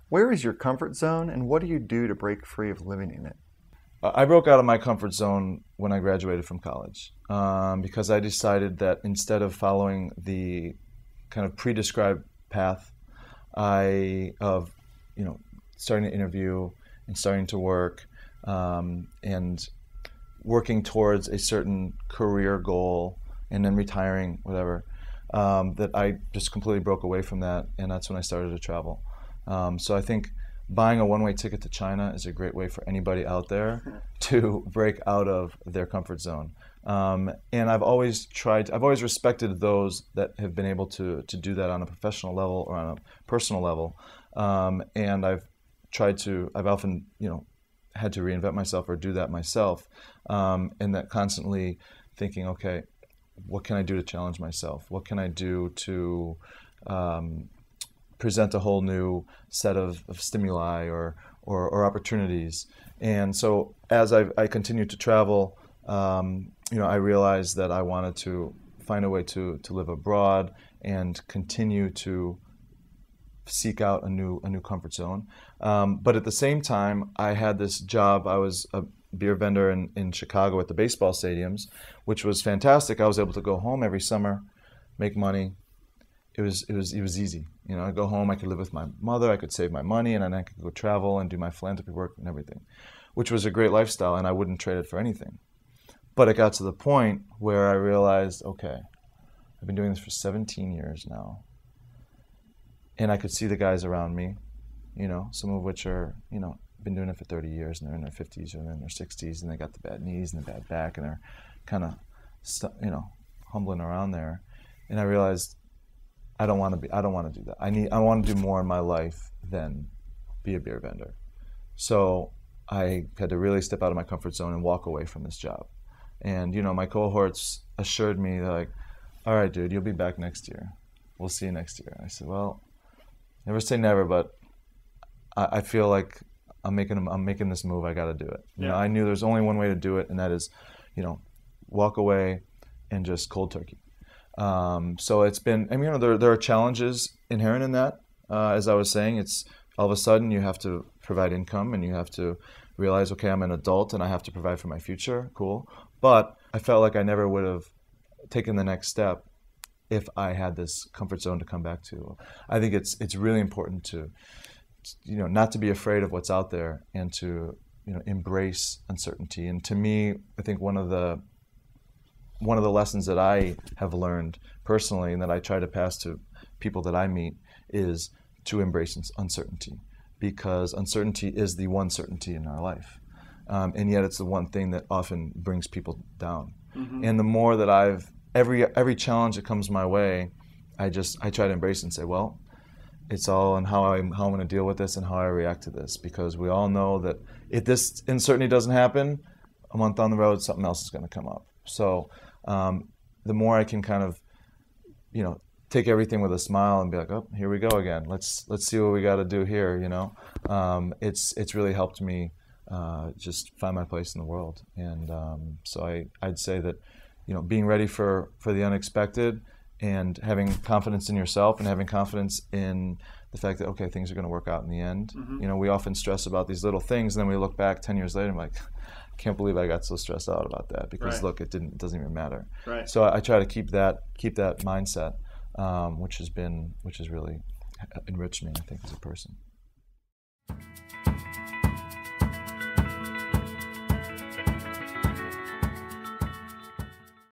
Where is your comfort zone, and what do you do to break free of living in it? I broke out of my comfort zone when I graduated from college because I decided that instead of following the kind of pre-described path of starting to interview and starting to work and working towards a certain career goal and then retiring, whatever, that I just completely broke away from that, and that's when I started to travel. So I think buying a one-way ticket to China is a great way for anybody out there to break out of their comfort zone. And I've always respected those that have been able to do that on a professional level or on a personal level. And I've often, had to reinvent myself or do that myself. And that constantly thinking, okay, what can I do to challenge myself? What can I do to present a whole new set of stimuli or opportunities? And so as I continued to travel, I realized that I wanted to find a way to live abroad and continue to seek out a new comfort zone. But at the same time, I had this job. I was a beer vendor in Chicago at the baseball stadiums, which was fantastic. I was able to go home every summer, make money. It was easy. I'd go home, I could live with my mother, I could save my money, and then I could go travel and do my philanthropy work and everything, which was a great lifestyle, and I wouldn't trade it for anything. But it got to the point where I realized, okay, I've been doing this for 17 years now, and I could see the guys around me, some of which are, been doing it for 30 years, and they're in their 50s or they're in their 60s, and they got the bad knees and the bad back, and they're kind of, humbling around there. And I realized I don't want to do that. I want to do more in my life than be a beer vendor. So I had to really step out of my comfort zone and walk away from this job. And my cohorts assured me, they're like, "All right, dude, you'll be back next year. We'll see you next year." I said, "Well, never say never, but I feel like I'm making this move. I got to do it." Yeah. I knew there's only one way to do it, and that is, walk away and just cold turkey. So it's been, there are challenges inherent in that. As I was saying, it's all of a sudden you have to provide income and you have to realize, okay, I'm an adult and I have to provide for my future. Cool. But I felt like I never would have taken the next step if I had this comfort zone to come back to. I think it's really important to, not to be afraid of what's out there and to, embrace uncertainty. And to me, I think one of the lessons that I have learned personally and that I try to pass to people that I meet is to embrace uncertainty, because uncertainty is the one certainty in our life. And yet it's the one thing that often brings people down. Mm-hmm. And the more that every challenge that comes my way, I try to embrace and say, well, it's all in how I'm going to deal with this and how I react to this, because we all know that if this uncertainty doesn't happen, a month down the road, something else is going to come up. So the more I can kind of, take everything with a smile and be like, oh, here we go again. Let's see what we got to do here. It's really helped me just find my place in the world. And so I'd say that, being ready for the unexpected and having confidence in yourself and having confidence in the fact that, okay, things are going to work out in the end. Mm-hmm. We often stress about these little things, and then we look back 10 years later and I'm like, I can't believe I got so stressed out about that, because right. Look, it doesn't even matter. Right. So I try to keep that mindset, which has really enriched me, I think, as a person.